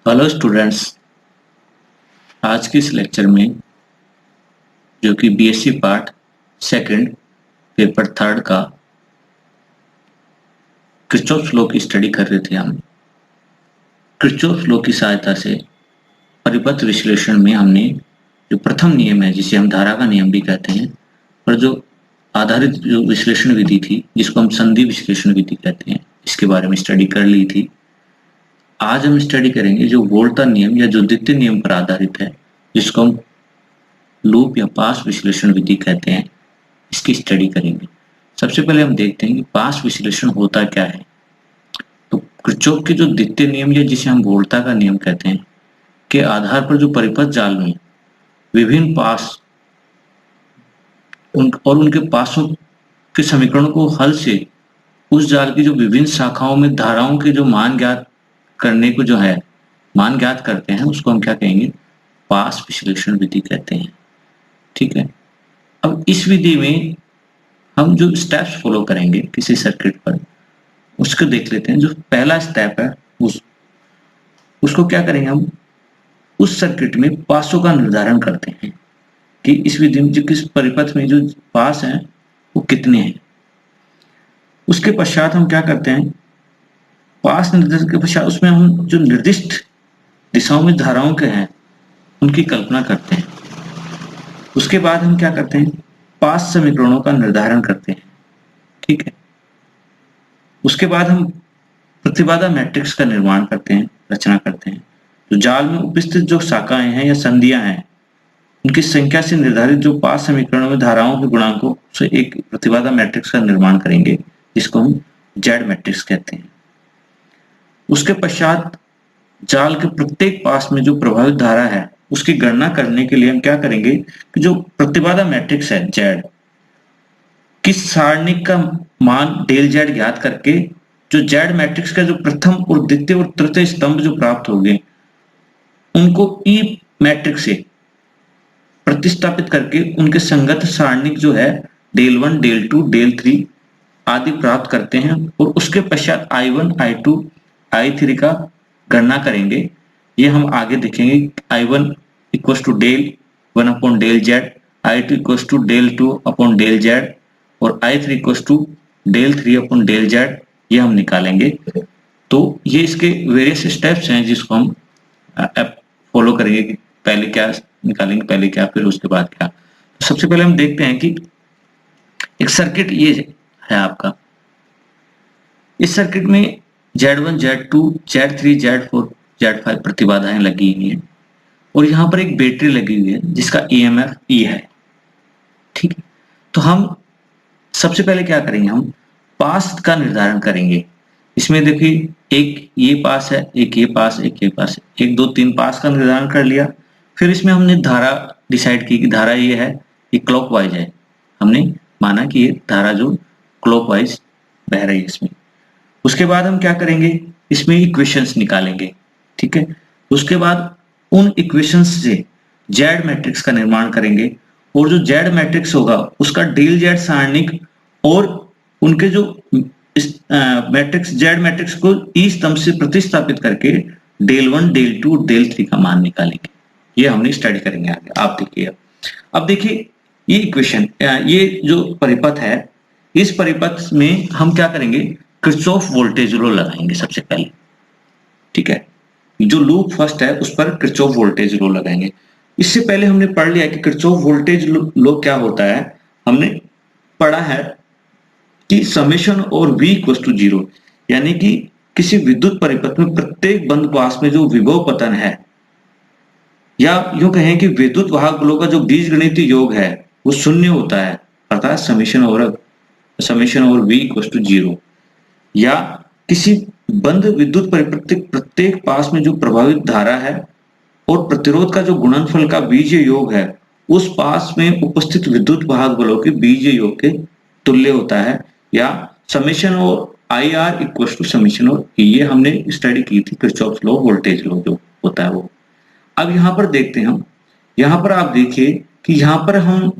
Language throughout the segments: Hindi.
Hello students. आज के इस लेक्चर में जो कि BSc part second paper third का किरचॉफ लॉ की स्टडी कर रहे थे। हम किरचॉफ लॉ की सहायता से परिपथ विश्लेषण में हमने जो प्रथम नियम है, जिसे हम धारा का नियम भी कहते हैं, और जो आधारित जो विश्लेषण विधि थी, जिसको हम संधि विश्लेषण विधि कहते हैं, इसके बारे में स्टडी कर ली थी। आज हम स्टडी करेंगे जो वोल्टा नियम या जो द्वितीय नियम पर आधारित है, जिसको हम लूप या पास विश्लेषण विधि कहते हैं, इसकी स्टडी करेंगे। सबसे पहले हम देखते हैं कि पास विश्लेषण होता क्या है। तो किरचॉफ के जो द्वितीय नियम या जिसे हम वोल्टा का नियम कहते हैं के आधार पर जो परिपथ जाल में विभिन्न पास और उनके पासों के समीकरणों को हल से उस जाल की जो विभिन्न शाखाओं में धाराओं के जो मान ज्ञात करने को जो है मान ज्ञात करते हैं, उसको हम क्या कहेंगे? पास विश्लेषण विधि कहते हैं। ठीक है। अब इस विधि में हम जो स्टेप्स फॉलो करेंगे किसी सर्किट पर, उसको देख लेते हैं। जो पहला स्टेप है उसको क्या करेंगे? हम उस सर्किट में पासों का निर्धारण करते हैं कि इस विधि में जो किस परिपथ में जो पास हैं वो कितने हैं। उसके पश्चात हम क्या करते हैं? पास निर्धारण के पश्चात उसमें हम जो निर्दिष्ट दिशाओं में धाराओं के हैं उनकी कल्पना करते हैं। उसके बाद हम क्या करते हैं? पास समीकरणों का निर्धारण करते हैं। ठीक है। उसके बाद हम प्रतिबाधा मैट्रिक्स का निर्माण करते हैं, रचना करते हैं। तो जाल में उपस्थित जो शाखाएं हैं या संधियां हैं, उनकी संख्या से निर्धारित जो पास समीकरणों में धाराओं के गुणांकों से एक प्रतिबाधा मैट्रिक्स का निर्माण करेंगे, जिसको हम जेड मैट्रिक्स कहते हैं। उसके पश्चात जाल के प्रत्येक पास में जो प्रभावित धारा है उसकी गणना करने के लिए हम क्या करेंगे कि जो प्रतिबाधा मैट्रिक्स है जेड, किस सारणिक का मान डेल जेड ज्ञात करके जो जेड मैट्रिक्स का जो प्रथम और द्वितीय और तृतीय स्तंभ जो प्राप्त हो गए, उनको ई मैट्रिक्स से प्रतिस्थापित करके उनके संगत सारणिक जो है डेल 1, डेल 2, डेल 3 आदि प्राप्त करते हैं। और उसके पश्चात I1, I2, I3 का गणना करेंगे। ये हम आगे देखेंगे। I1 equal to del 1 upon del Z, I2 equal to del 2 upon del Z और I3 equal to del 3 upon del Z, ये हम निकालेंगे। तो ये इसके वेरियस स्टेप्स हैं जिसको हम फॉलो करेंगे कि पहले क्या निकालेंगे, पहले क्या, फिर उसके बाद क्या। तो सबसे पहले हम देखते हैं कि एक सर्किट ये है आपका। इस सर्किट में Z1, Z2, Z3, Z4, Z5 प्रतिबाधाएं लगी हुई हैं और यहाँ पर एक बैटरी लगी हुई है जिसका EMF E है। ठीक है। तो हम सबसे पहले क्या करेंगे? हम पास का निर्धारण करेंगे। इसमें देखिए, एक ये पास है, एक ये पास, एक ये पास है, 1 2 3 पास का निर्धारण कर लिया। फिर इसमें हमने धारा डिसाइड की कि धारा ये है, ये क्लॉकवाइज है। हमने माना कि ये धारा जो क्लॉकवाइज बह रही है इसमें। उसके बाद हम क्या करेंगे? इसमें इक्वेशंस निकालेंगे। ठीक है। उसके बाद उन इक्वेशंस से जेड मैट्रिक्स का निर्माण करेंगे और जो जेड मैट्रिक्स होगा उसका डेल जेड सारणिक और उनके जो मैट्रिक्स जेड मैट्रिक्स को ई स्तंभ से प्रतिस्थापित करके डेल 1, डेल 2, डेल 3 का मान निकालेंगे। ये हमने स्टडी करेंगे आगे। आप देखिए, अब देखिए ये इक्वेशन, ये जो परिपथ है, इस परिपथ में हम क्या करेंगे? किरचॉफ वोल्टेज लॉ लगाएंगे सबसे पहले। ठीक है। जो लूप फर्स्ट है उस पर किरचॉफ वोल्टेज लॉ लगाएंगे। इससे पहले हमने पढ़ लिया कि किरचॉफ वोल्टेज लॉ क्या होता है। हमने पढ़ा है कि समेशन और V इक्वल टू 0, यानी कि किसी विद्युत परिपथ में प्रत्येक बंद पास में जो विभव पतन है, या यूं कहें कि विद्युत वाहक बलों का जो बीजगणितीय योग है वो शून्य होता है, अर्थात समेशन और V इक्वल टू 0। या किसी बंद विद्युत परिपथ प्रत्येक पास में जो प्रभावित धारा है और प्रतिरोध का जो गुणनफल का बीजीय योग है उस पास में उपस्थित विद्युत वाहक बलों के बीजीय योग के तुल्य होता है, या समेशन और IR इक्वल टू समेशन और E। ये हमने स्टडी की थी किरचॉफ लॉ, वोल्टेज लॉ जो होता है वो। अब यहाँ पर देखते हैं हम, यहाँ पर आप देखिए कि यहाँ पर हम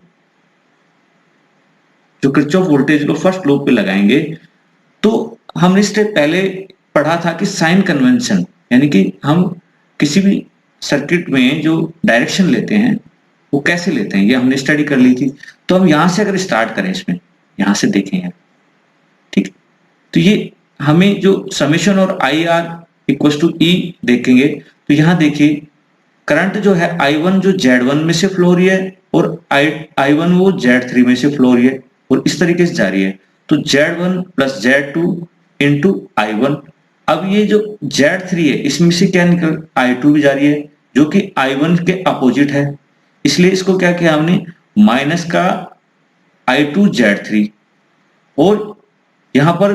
जो Kirchhoff voltage law first law पे लगाएंगे, तो हमने इससे पहले पढ़ा था कि साइन कन्वेंशन, यानी कि हम किसी भी सर्किट में जो डायरेक्शन लेते हैं वो कैसे लेते हैं ये हमने स्टडी कर ली थी। तो हम यहां से अगर स्टार्ट करें, इसमें यहां से देखेंगे, ठीक। तो ये हमें जो समेशन और आई आर इक्वल टू ई देखेंगे, तो यहां देखिए करंट जो है I1 जो Z1 में से फ्लो हो रही है और I1 वो Z3 में से फ्लो हो रही है और इस तरीके से जा रही है। तो Z1 plus Z2 into I1। अब ये जो Z3 है इसमें से क्या निकल I2 भी जा रही है जो कि I1 के अपोजिट है, इसलिए इसको क्या किया हमने माइनस का I2 Z3। और यहां पर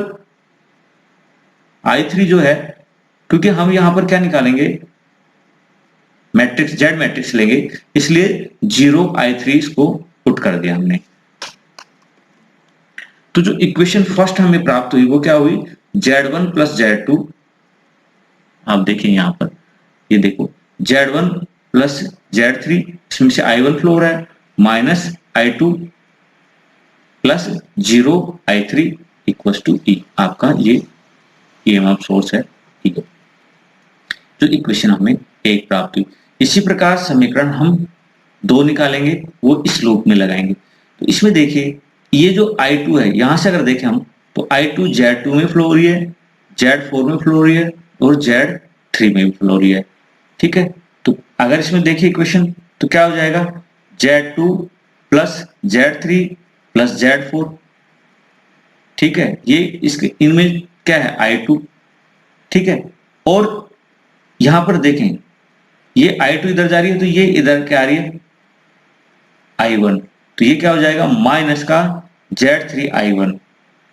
I3 जो है, क्योंकि हम यहां पर क्या निकालेंगे मैट्रिक्स जेड मैट्रिक्स लेंगे, इसलिए 0 I3 इसको पुट कर दिया हमने। तो जो इक्वेशन फर्स्ट हमें प्राप्त हुई वो क्या हुई Z1 प्लस Z2। आप देखें यहां पर, ये देखो Z1 प्लस Z3, इसमें से I1 फ्लो हो रहा है minus I2 plus 0 I3 equal to E. आपका ये EMF सोर्स है, ठीक है। जो इक्वेशन हमें एक प्राप्त हुई। इसी प्रकार समीकरण हम 2 निकालेंगे, वो इस लूप में लगाएंगे। तो इसमें देखिए ये जो I2 है, यहां से अगर देखें हम तो I2 Z2 में फ्लो हो रही है, Z4 में फ्लो हो रही है और Z3 में भी फ्लो हो रही है, ठीक है। तो अगर इसमें देखिए इक्वेशन तो क्या हो जाएगा Z2 plus Z3 plus Z4, ठीक है। ये इसके इनमें क्या है I2, ठीक है। और यहां पर देखें ये I2 इधर जा रही है तो ये इधर क्या आ रही है I1, तो ये क्या हो जाएगा माइनस का Z3 I1।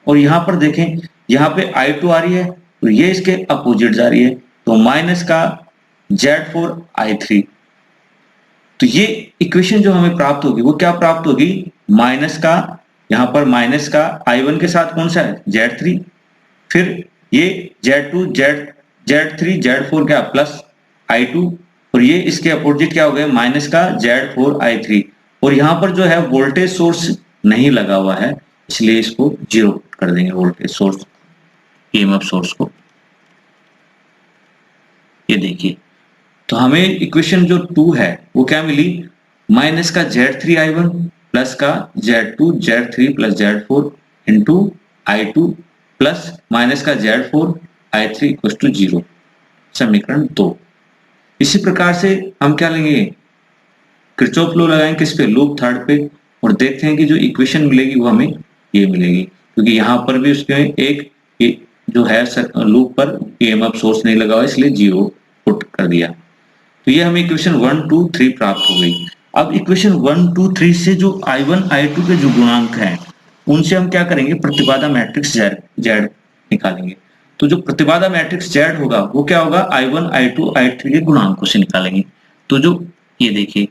और यहां पर देखें यहां पे I2 आ रही है तो ये इसके अपोजिट जा रही है, तो माइनस का Z4 I3। तो ये इक्वेशन जो हमें प्राप्त होगी वो क्या प्राप्त होगी माइनस का, यहां पर माइनस का I1 के साथ कौन सा है Z3, फिर ये Z2 Z3 Z4 क्या प्लस I2 और ये इसके अपोजिट क्या हो गया माइनस का Z4 I3। और यहां पर जो है वोल्टेज सोर्स नहीं लगा हुआ है, इसलिए इसको 0 कर देंगे वोल्टेज सोर्स EMF सोर्स को। ये देखिए तो हमें इक्वेशन जो 2 है वो क्या मिली माइनस का Z3 I1 प्लस का Z2 Z3 plus Z4 into I2 plus minus का Z4 I3 इक्वल टू 0, समीकरण 2। इसी प्रकार से हम क्या लेंगे किरचॉफ लॉ लगाएंगे किस पे लूप थर्ड पे, और देखते हैं कि जो इक्वेशन मिलेगी वो हमें ये मिलेगी, क्योंकि यहाँ पर भी उसके एक जो है लूप पर EMF सोर्स नहीं लगा हुआ इसलिए 0 पुट कर दिया। तो ये हमें इक्वेशन 1 2 3 प्राप्त हो गई। अब इक्वेशन 1 2 3 से जो I1 I2 के जो गुणांक हैं उनसे हम क्या करेंगे प्रतिबाधा मैट्रिक्स Z निकालेंगे। तो जो प्रतिबाधा मैट्रिक्स Z होगा वो क्या होगा I1 I2 I3 के गुणांकों से निकालेंगे। तो जो ये देखिए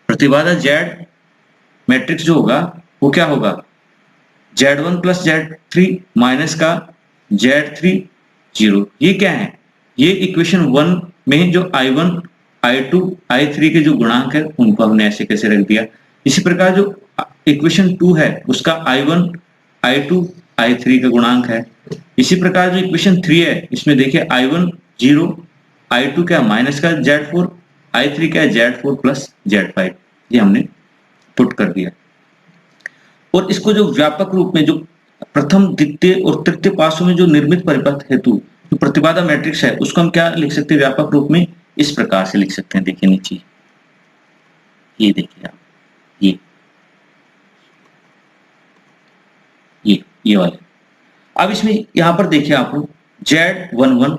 प्रतिबाधा Z मैट्रिक्स जो होगा वो क्या होगा Z1 प्लस Z3 माइनस का Z3 0। ये क्या है ये इक्वेशन 1 में जो I1 I2 I3 के जो गुणांक है उनको हमने ऐसे कैसे रख दिया। इसी प्रकार जो इक्वेशन 2 है उसका I1 I2 I3 का गुणांक है। इसी प्रकार जो इक्वेशन 3 है इसमें देखिए I1 0 I2 क्या माइनस का Z4 I3 क्या Z4 प्लस Z5, ये हमने पुट कर दिया। और इसको जो व्यापक रूप में जो प्रथम द्वितीय और तृतीय पासों में जो निर्मित परिपथ हेतु जो प्रतिबाधा मैट्रिक्स है उसको हम क्या लिख सकते हैं व्यापक रूप में इस प्रकार से लिख सकते हैं। देखिए नीचे ये देखिए आप ये वाले। अब इसमें यहां पर देखिए आप Z11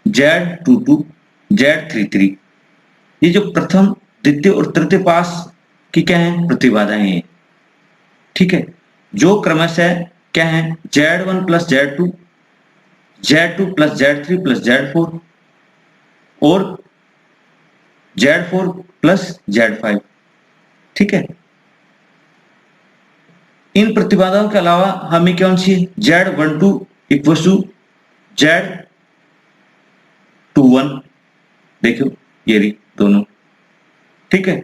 Z22 Z33 ये जो प्रथम द्वितीय और तृतीय पास की क्या है प्रतिबाधाएं हैं, ठीक है। जो क्रमशः क्या है Z1 plus Z2 Z2 plus Z3 plus Z4 और Z4 प्लस Z5, ठीक है। इन प्रतिबाधाओं के अलावा हमें कौन सी Z12 इक्वल टू Z21 देखो ये रही दोनों, ठीक है।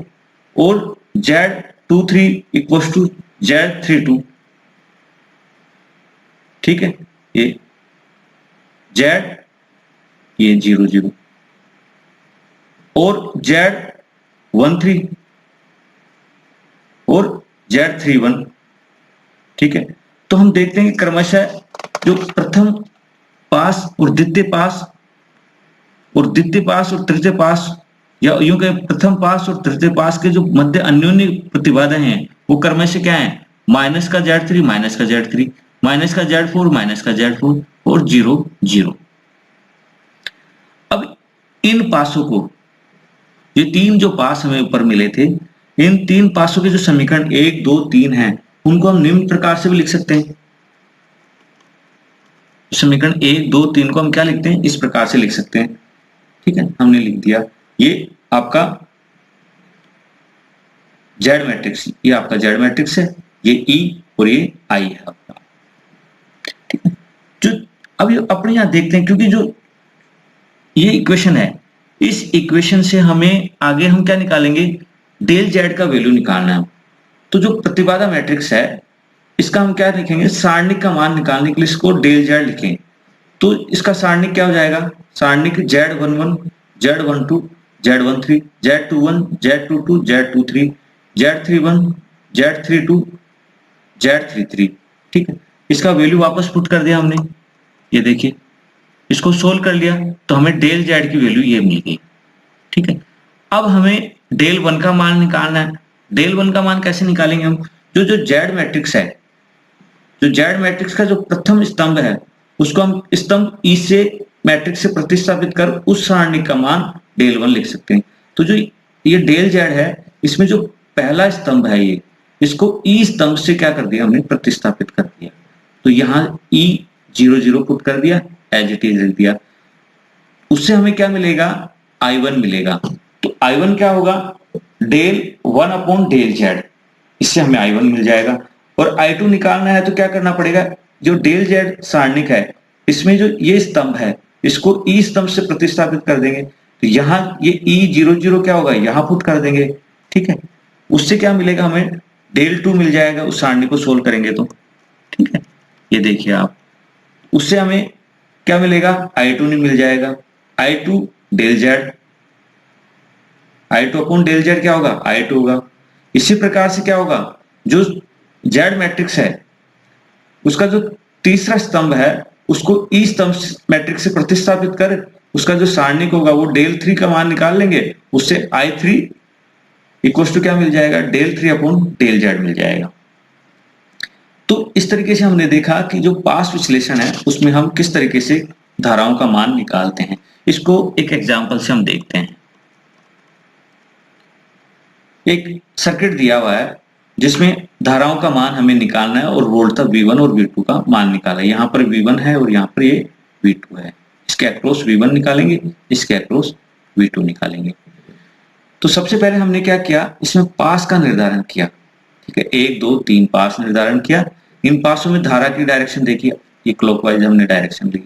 और Z23 इक्वल टू Z32, ठीक है। ये Z ये 0 0 और Z13 और Z31, ठीक है। तो हम देखते हैं कि क्रमशः जो प्रथम पास और द्वितीय पास और द्वितीय पास और तृतीय पास, या यूं कहें प्रथम पास और तृतीय पास के जो मध्य अन्योन्य प्रतिबाधा हैं वो क्रमशः क्या है, माइनस का Z3 माइनस का Z3 माइनस का Z4 माइनस का Z4 और 0 0। अब इन पासों को, ये तीन जो पास हमें ऊपर मिले थे, इन तीन पासों के जो समीकरण 1 2 3 हैं उनको हम निम्न प्रकार से भी लिख सकते हैं। समीकरण 1 2 3 को हम क्या लिखते हैं, इस प्रकार से लिख सकते हैं, ठीक है। हमने लिख दिया, ये आपका जेड मैट्रिक्स, ये आपका जेड मैट्रिक्स है, ये ई और ये आई है आपका, ठीक है। जो अभी अपने यहां देखते हैं, क्योंकि जो ये इक्वेशन है, इस इक्वेशन से हमें आगे हम क्या निकालेंगे, डेल जेड का वैल्यू निकालना है। तो जो प्रतिबाधा मैट्रिक्स है इसका हम क्या लिखेंगे, सारणिक का मान निकालने के लिए इसको डेल जेड लिखेंगे। तो इसका सारणिक क्या हो जाएगा, सारणिक Z11 Z12 Z13 Z21 Z22 Z23 Z31 Z32 Z33, ठीक है। इसका वैल्यू वापस पुट कर दिया हमने, ये देखिए इसको सोल्व कर लिया तो हमें डेल जेड की वैल्यू ये मिल गई, ठीक है। अब हमें डेल वन का मान निकालना है। डेल वन का मान कैसे निकालेंगे हम, जो जेड मैट्रिक्स है, जो जेड मैट्रिक्स का जो प्रथम स्तंभ है उसको हम स्तंभ ई से मैट्रिक्स से प्रतिस्थापित कर उस सारणी का मान डेल वन लिख सकते हैं। तो जो ये डेल जेड है इसमें जो पहला स्तंभ है ये, इसको ई स्तंभ से क्या कर दिया हमने, प्रतिस्थापित कर दिया। तो यहाँ ई 0 0 पुट कर दिया, एज इट इज लिख दिया। उससे हमें क्या मिलेगा, I1 मिलेगा। तो I1 क्या होगा, डेल 1 अपॉन डेल जेड, इससे हमें I1 मिल जाएगा। और I2 निकालना है तो क्या करना पड़ेगा, जो डेल जेड सारणिक है इसमें जो ये स्तंभ है इसको ई स्तंभ से प्रतिस्थापित कर देंगे। तो यहाँ ये ई 0 0 क्या होगा, यहाँ पुट कर देंगे, ठीक है। उससे क्या मिलेगा, हमें डेल 2 मिल जाएगा उस सारणी को सोल्व करेंगे तो, ठीक है। ये देखिए आप, उससे हमें क्या मिलेगा, I2 नहीं मिल जाएगा, I2 del Z, I2 upon del Z क्या होगा, I2 होगा। इसी प्रकार से क्या होगा, जो जेड मैट्रिक्स है उसका जो तीसरा स्तंभ है उसको ई स्तंभ मैट्रिक्स से प्रतिस्थापित कर उसका जो सारणिक होगा वो डेल 3 का मान निकाल लेंगे, उससे I3 इक्वल टू क्या मिल जाएगा, डेल 3 अपॉन डेल जेड मिल जाएगा। तो इस तरीके से हमने देखा कि जो पास विश्लेषण है उसमें हम किस तरीके से धाराओं का मान निकालते हैं। इसको एक एग्जांपल से हम देखते हैं। एक सर्किट दिया हुआ है जिसमें धाराओं का मान हमें निकालना है और वोल्ट V1 और V2 का मान निकाला है। यहाँ पर V1 है और यहाँ पर ये V2 है। इसके अक्रॉस V1 निकालेंगे, इसके अक्रॉस V2 निकालेंगे। तो सबसे पहले हमने क्या किया, इसमें पास का निर्धारण किया, ठीक है। 1 2 3 पास निर्धारण किया। इन पासों में धारा की डायरेक्शन देखिए, ये क्लॉकवाइज हमने डायरेक्शन ली,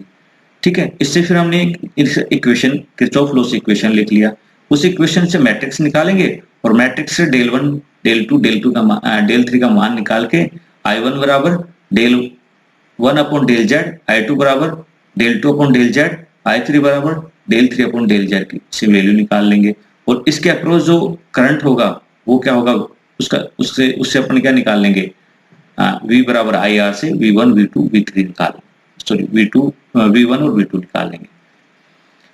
ठीक है। इससे फिर हमने एक इक्वेशन, किरचॉफ लॉ से इक्वेशन लिख लिया। उस इक्वेशन से मैट्रिक्स निकालेंगे और मैट्रिक्स से डेल 1 डेल 2 डेल 3 का मान निकाल के I1 बराबर del 1 upon del Z, I2 बराबर del 2 upon del Z, I3 बराबर डेल 3 अपॉन डेल जेड की से वैल्यू निकाल लेंगे। और इसके अक्रॉस जो करंट होगा वो क्या होगा, उससे अपन क्या निकाल लेंगे, V बराबर IR से V1 V2 V3 निकाल, सॉरी V1 और V2 निकाल लेंगे।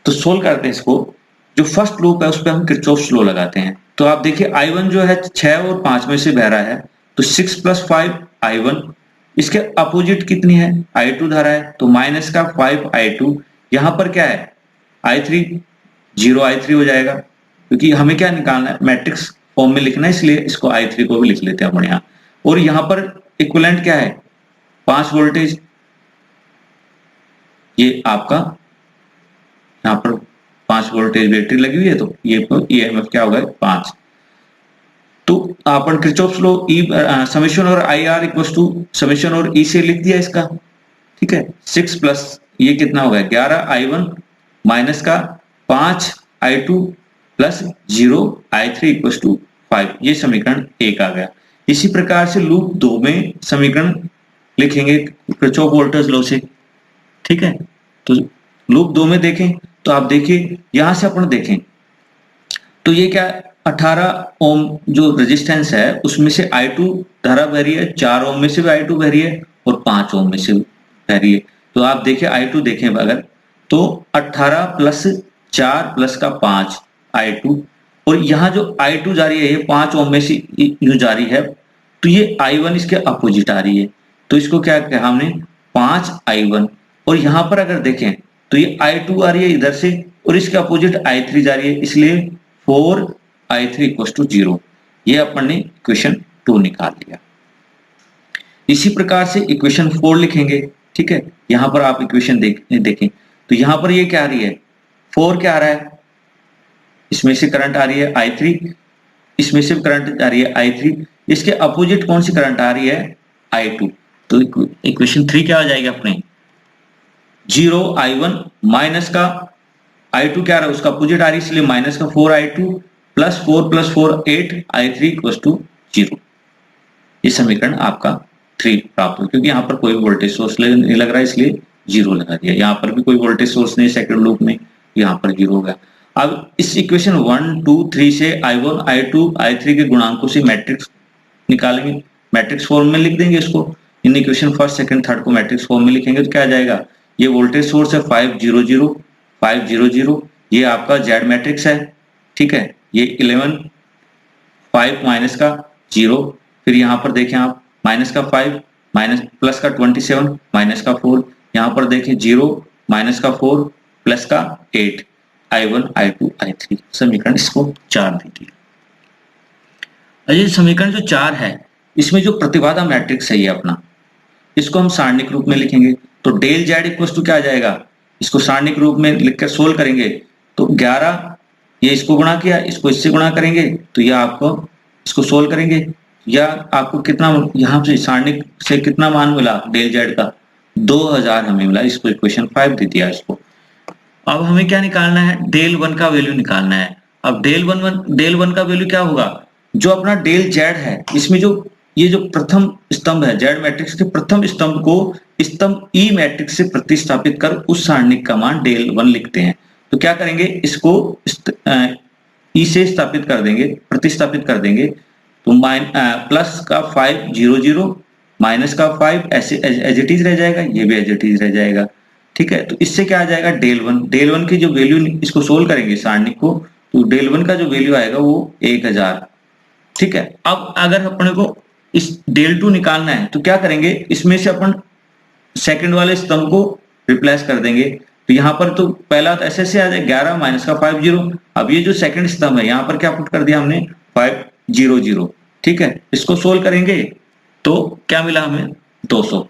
तो सोल्व करते हैं इसको। जो फर्स्ट लूप है उस पर हम किरचॉफ्स लॉ लगाते हैं। तो आप देखिए I1 जो है 6 और 5 में से बह रहा है, तो 6 + 5 I1। इसके अपोजिट कितनी है, I2 धारा है, तो माइनस का 5 I2। यहाँ पर क्या है, I3 0 I3 हो जाएगा, क्योंकि हमें क्या निकालना है, मैट्रिक्स फॉर्म में लिखना है, इसलिए इसको I3 को भी लिख लेते हैं बढ़िया। और यहाँ पर इक्विवेलेंट क्या है, 5 वोल्टेज, ये आपका यहाँ पर 5 वोल्टेज बैटरी लगी हुई है, तो ये EMF क्या होगा, 5। तो अपन किरचॉफ्स लॉ समेशन और IR इक्वल्स टू समेशन और E से लिख दिया इसका, ठीक है। 6 प्लस ये कितना होगा, 11 I1 माइनस का 5 I2 plus 0 I3 equals to 5। ये समीकरण 1 आ गया। इसी प्रकार से लूप 2 में समीकरण लिखेंगे किरचॉफ वोल्टेज लॉ से, ठीक है। तो लूप 2 में देखें तो आप देखिए, यहां से अपन देखें तो ये क्या 18 ओम जो रेजिस्टेंस है उसमें से I2 धारा बह रही है, 4 ओम में से भी I2 बह रही है और 5 ओम में से बह रही है। तो आप देखिए I2 देखें अगर, तो 18 प्लस 4 प्लस का 5 I2, और यहाँ जो I2 जा रही है ये 5 ओम में से यूं जा रही है, तो ये I1 इसके अपोजिट आ रही है, तो इसको क्या कहा हमने 5I1। और यहाँ पर अगर देखें तो ये I2 आ रही है इधर से और इसके अपोजिट I3 जा रही है, इसलिए 4I3 = 0। ये अपन ने इक्वेशन 2 निकाल लिया। इसी प्रकार से इक्वेशन 4 लिखेंगे, ठीक है। यहाँ पर आप इक्वेशन देखें तो यहाँ पर ये क्या आ रही है, 4 क्या आ रहा है, इसमें से करंट आ रही है I3, इसमें से करंट आ रही है I3, इसके अपोजिट कौन सी करंट आ रही है I2। तो इक्वेशन 3 क्या आ जाएगा अपने 0I1 माइनस का I2 क्या आ रहा है उसका अपोजिट आ रही है, इसलिए माइनस का 4I2 प्लस 4 प्लस 4 8I3 = 0। ये समीकरण आपका 3 प्राप्त हो, क्योंकि यहाँ पर कोई वोल्टेज सोर्स नहीं लग रहा है इसलिए 0 लगा दिया। यहाँ पर भी कोई वोल्टेज सोर्स नहीं सेकंड लूप में, यहाँ पर 0 होगा। अब इस इक्वेशन 1 2 3 से I1 I2 I3 के गुणांकों से मैट्रिक्स निकालेंगे, मैट्रिक्स फॉर्म में लिख देंगे इसको। In equation first second third को मैट्रिक्स फॉर्म में लिखेंगे तो क्या आ जाएगा, ये वोल्टेज सोर्स है 5 0 0 5 0 0, ये आपका जेड मैट्रिक्स है, ठीक है। ये 11 5 माइनस का 0, फिर यहाँ पर देखें आप माइनस का 5 माइनस प्लस का 27 माइनस का 4, यहाँ पर देखें 0 माइनस का 4 प्लस का 8, I1 I2 I3। समीकरण इसको 4 दे दिया। अजय समीकरण जो 4 है इसमें जो प्रतिबाधा मैट्रिक्स है ये अपना, इसको हम सारणिक रूप में लिखेंगे। तो डेल जेड इक्वल टू क्या आ जाएगा, इसको सारणिक रूप में लिखकर सोल्व करेंगे तो 11, ये इसको गुणा किया, इसको इससे गुणा करेंगे तो यह आपको इसको सोल्व करेंगे, या आपको कितना यहाँ से सारणिक से कितना मान मिला डेल जेड का 2000 हमें मिला। इसको इक्वेशन 5 दे दिया इसको। अब हमें क्या निकालना है, डेल 1 का वैल्यू निकालना है। अब डेल 1 का वैल्यू क्या होगा, जो अपना डेल जेड है इसमें जो ये जो प्रथम स्तंभ है जेड मैट्रिक्स के प्रथम स्तंभ को स्तंभ ई मैट्रिक्स से प्रतिस्थापित कर उस सारणिक का मान डेल 1 लिखते हैं। तो क्या करेंगे, इसको ई से स्थापित कर देंगे, प्रतिस्थापित कर देंगे, तो प्लस का 5 0 0 माइनस का 5 ऐसे एज इट इज रह जाएगा, ये भी एज इट इज रह जाएगा, ठीक है। तो इससे क्या आ जाएगा डेल 1 की जो वैल्यू, इसको सोल्व करेंगे सारणिक को, तो डेल 1 का जो वैल्यू आएगा वो 1000, ठीक है। अब अगर अपने को इस डेल 2 निकालना है तो क्या करेंगे, इसमें से अपन सेकंड वाले स्तंभ को रिप्लेस कर देंगे। तो यहाँ पर तो पहला तो ऐसे से आ जाए 11 माइनस का 5 0। अब ये जो सेकंड स्तंभ है यहाँ पर क्या पुट कर दिया हमने 5 0 0, ठीक है। इसको सोल्व करेंगे तो क्या मिला हमें 200।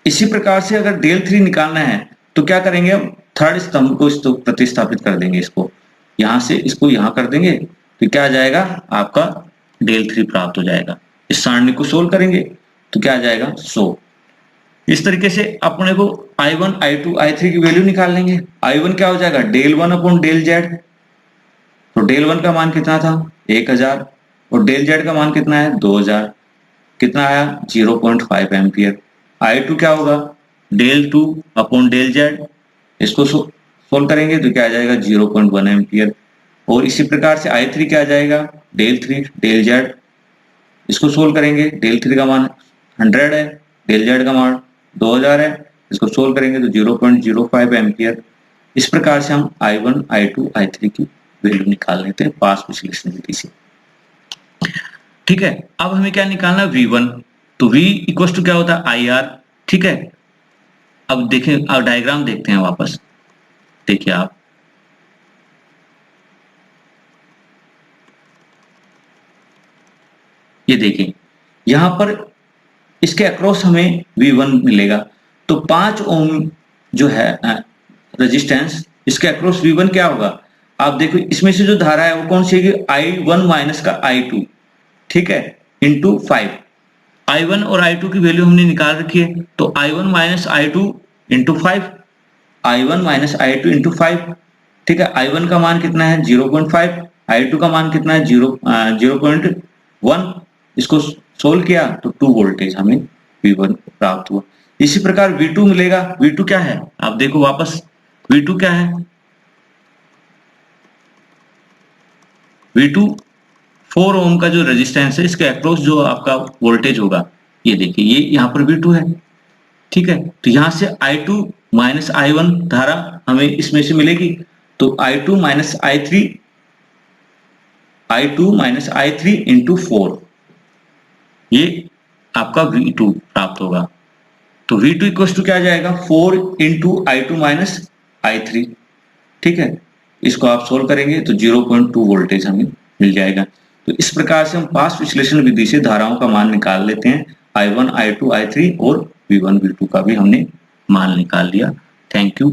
इसी प्रकार से अगर डेल 3 निकालना है तो क्या करेंगे, हम थर्ड स्तंभ को इसको प्रतिस्थापित कर देंगे, इसको यहां से इसको यहां कर देंगे तो क्या आ जाएगा आपका डेल 3 प्राप्त हो जाएगा। इस सारणी को सोल्व करेंगे तो क्या आ जाएगा 100। इस तरीके से अपने को I1 I2 I3 की वैल्यू निकाल लेंगे। I1 क्या हो जाएगा डेल 1 अपॉन डेल जेड, तो डेल 1 का मान कितना था 1000 और डेल जेड का मान कितना है 2000, कितना आया 0.5 एम्पियर। I2 क्या होगा डेल 2 अपॉन डेल जेड, इसको सोल्व करेंगे तो क्या आ जाएगा 0.1 एम्पियर। और इसी प्रकार से I3 क्या आ जाएगा डेल 3 डेल जेड, इसको सोल्व करेंगे, डेल 3 का मान 100 है, डेल जेड का मान 2000 है, इसको सोल्व करेंगे तो 0.05 एम्पियर। इस प्रकार से हम I1 I2 I3 की वैल्यू निकाल लेते हैं पास विश्लेषण विधि से, ठीक है। अब हमें क्या निकालना V1, तो V इक्वल टू क्या होता है IR, ठीक है। अब देखें, अब डायग्राम देखते हैं वापस, देखिए आप ये देखिए यहां पर इसके अक्रॉस हमें V1 मिलेगा, तो 5 ओम जो है रेजिस्टेंस, इसके अक्रॉस V1 क्या होगा, आप देखो इसमें से जो धारा है वो कौन सी है I1 माइनस का I2, ठीक है, इंटू 5। I1 और I2 की वैल्यू हमने निकाल रखी है, तो I1 minus I2 into 5, I1 minus I2 into 5, ठीक है। I1 का मान कितना है 0.5, I2 का मान कितना है 0.1। इसको सोल्व किया तो 2 वोल्टेज हमें V1 प्राप्त हुआ। इसी प्रकार V2 मिलेगा, V2 क्या है आप देखो वापस, V2 क्या है V2 4 ओम का जो रेजिस्टेंस है, इसके अक्रॉस जो आपका वोल्टेज होगा, ये देखिए, ये यहाँ पर V2 है, ठीक है। तो यहाँ से I2 माइनस I1 धारा हमें इसमें से मिलेगी, तो I2 माइनस I3 इंटू 4, ये आपका V2 प्राप्त होगा। तो V2 इक्वल टू क्या आ जाएगा, 4 इंटू I2 माइनस I3, ठीक है। इसको आप सोल्व करेंगे तो 0.2 वोल्टेज हमें मिल जाएगा। तो इस प्रकार से हम पास विश्लेषण विधि से धाराओं का मान निकाल लेते हैं। I1, I2, I3 और V1, V2 का भी हमने मान निकाल लिया। Thank you.